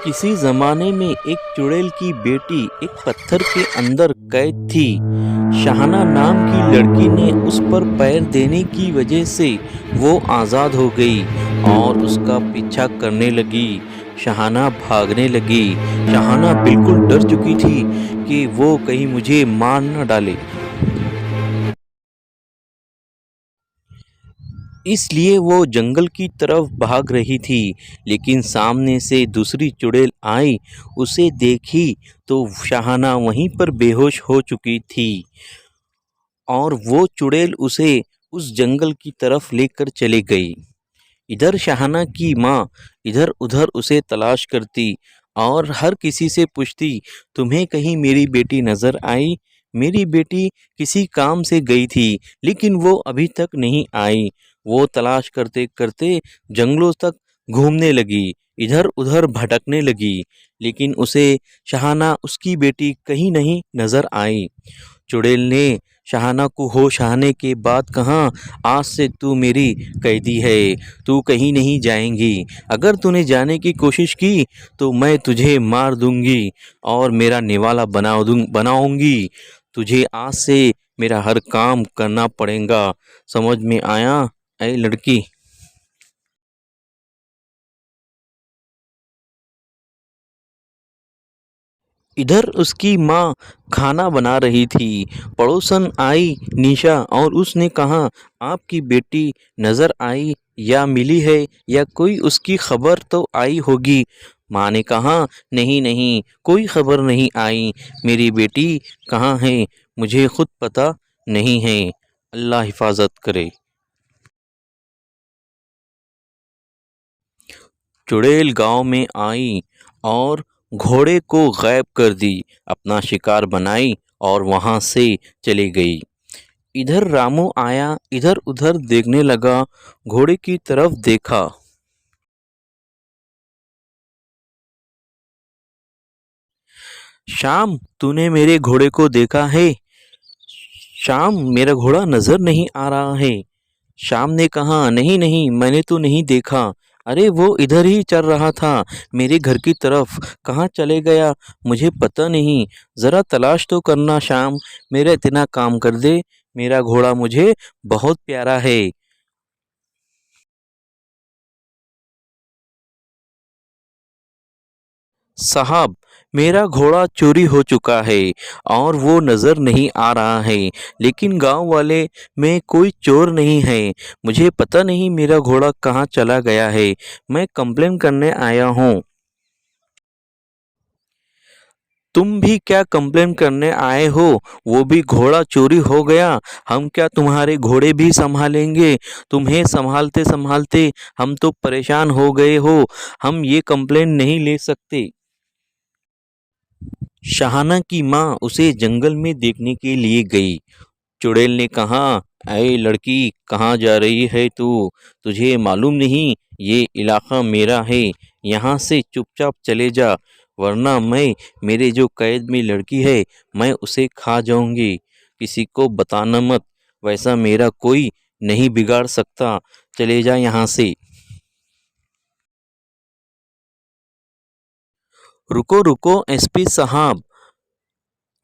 किसी ज़माने में एक चुड़ैल की बेटी एक पत्थर के अंदर कैद थी। शाहना नाम की लड़की ने उस पर पैर देने की वजह से वो आज़ाद हो गई और उसका पीछा करने लगी। शाहना भागने लगी। शाहना बिल्कुल डर चुकी थी कि वो कहीं मुझे मार न डाले। इसलिए वो जंगल की तरफ भाग रही थी, लेकिन सामने से दूसरी चुड़ैल आई। उसे देखी तो शाहाना वहीं पर बेहोश हो चुकी थी और वो चुड़ैल उसे उस जंगल की तरफ लेकर चली गई। इधर शाहाना की माँ इधर उधर उसे तलाश करती और हर किसी से पूछती, तुम्हें कहीं मेरी बेटी नज़र आई? मेरी बेटी किसी काम से गई थी, लेकिन वो अभी तक नहीं आई। वो तलाश करते करते जंगलों तक घूमने लगी, इधर उधर भटकने लगी, लेकिन उसे शाहाना उसकी बेटी कहीं नहीं नज़र आई। चुड़ैल ने शाहाना को होश आने के बाद कहा, आज से तू मेरी कैदी है, तू कहीं नहीं जाएंगी। अगर तूने जाने की कोशिश की तो मैं तुझे मार दूंगी और मेरा निवाला बनाऊंगी। तुझे आज से मेरा हर काम करना पड़ेगा। समझ में आया ऐ लड़की? इधर उसकी माँ खाना बना रही थी। पड़ोसन आई निशा और उसने कहा, आपकी बेटी नज़र आई या मिली है या कोई उसकी खबर तो आई होगी। माँ ने कहा, नहीं नहीं, कोई खबर नहीं आई। मेरी बेटी कहाँ है मुझे खुद पता नहीं है। अल्लाह हिफाजत करे। चुड़ैल गांव में आई और घोड़े को गायब कर दी, अपना शिकार बनाई और वहां से चली गई। इधर रामू आया, इधर उधर देखने लगा, घोड़े की तरफ देखा। शाम, तूने मेरे घोड़े को देखा है? शाम, मेरा घोड़ा नजर नहीं आ रहा है। शाम ने कहा, नहीं नहीं, मैंने तो नहीं देखा। अरे वो इधर ही चल रहा था, मेरे घर की तरफ। कहाँ चले गया मुझे पता नहीं। ज़रा तलाश तो करना शाम, मेरा इतना काम कर दे। मेरा घोड़ा मुझे बहुत प्यारा है। साहब, मेरा घोड़ा चोरी हो चुका है और वो नज़र नहीं आ रहा है, लेकिन गांव वाले में कोई चोर नहीं है। मुझे पता नहीं मेरा घोड़ा कहाँ चला गया है। मैं कंप्लेन करने आया हूँ। तुम भी क्या कंप्लेन करने आए हो? वो भी घोड़ा चोरी हो गया। हम क्या तुम्हारे घोड़े भी संभालेंगे? तुम्हें संभालते संभालते हम तो परेशान हो गए हो। हम ये कंप्लेन नहीं ले सकते। शाहाना की माँ उसे जंगल में देखने के लिए गई। चुड़ैल ने कहा, ऐ लड़की, कहाँ जा रही है तू? तुझे मालूम नहीं ये इलाका मेरा है? यहाँ से चुपचाप चले जा, वरना मैं, मेरे जो कैद में लड़की है, मैं उसे खा जाऊंगी। किसी को बताना मत, वैसा मेरा कोई नहीं बिगाड़ सकता। चले जा यहाँ से। रुको रुको एसपी साहब,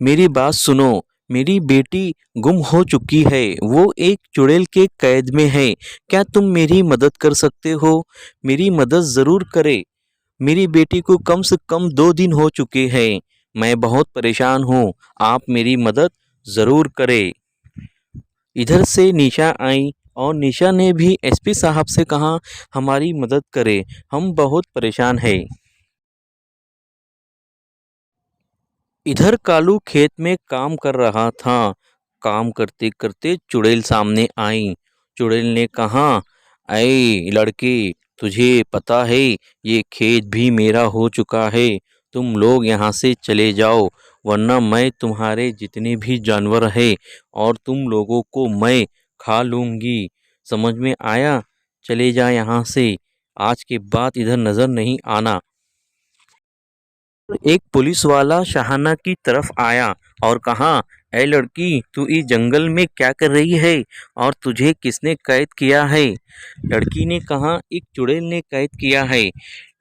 मेरी बात सुनो। मेरी बेटी गुम हो चुकी है, वो एक चुड़ैल के कैद में है। क्या तुम मेरी मदद कर सकते हो? मेरी मदद ज़रूर करे। मेरी बेटी को कम से कम 2 दिन हो चुके हैं। मैं बहुत परेशान हूँ। आप मेरी मदद ज़रूर करें। इधर से निशा आई और निशा ने भी एसपी साहब से कहा, हमारी मदद करें, हम बहुत परेशान हैं। इधर कालू खेत में काम कर रहा था। काम करते करते चुड़ैल सामने आई। चुड़ैल ने कहा, ऐ लड़के, तुझे पता है ये खेत भी मेरा हो चुका है। तुम लोग यहाँ से चले जाओ, वरना मैं तुम्हारे जितने भी जानवर हैं और तुम लोगों को मैं खा लूँगी। समझ में आया? चले जा यहाँ से। आज के बाद इधर नज़र नहीं आना। एक पुलिस वाला शाहाना की तरफ आया और कहा, ऐ लड़की, तू इस जंगल में क्या कर रही है और तुझे किसने कैद किया है? लड़की ने कहा, एक चुड़ैल ने कैद किया है।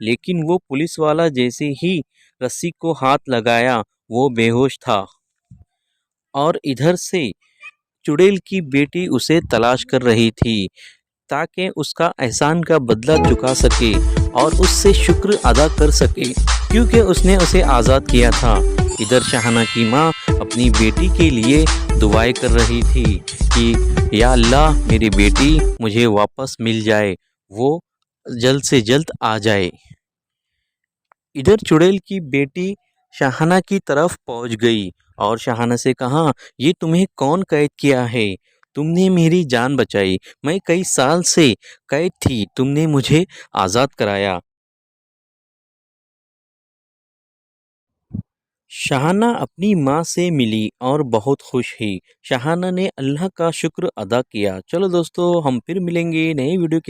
लेकिन वो पुलिस वाला जैसे ही रस्सी को हाथ लगाया वो बेहोश था। और इधर से चुड़ैल की बेटी उसे तलाश कर रही थी ताकि उसका एहसान का बदला चुका सके और उससे शुक्र अदा कर सके क्योंकि उसने उसे आज़ाद किया था। इधर शाहाना की माँ अपनी बेटी के लिए दुआएं कर रही थी कि या अल्लाह मेरी बेटी मुझे वापस मिल जाए, वो जल्द से जल्द आ जाए। इधर चुड़ैल की बेटी शाहाना की तरफ पहुंच गई और शाहाना से कहा, ये तुम्हें कौन कैद किया है? तुमने मेरी जान बचाई, मैं कई साल से कैद थी, तुमने मुझे आज़ाद कराया। शाहाना अपनी माँ से मिली और बहुत खुश हुई। शाहाना ने अल्लाह का शुक्र अदा किया। चलो दोस्तों, हम फिर मिलेंगे नए वीडियो के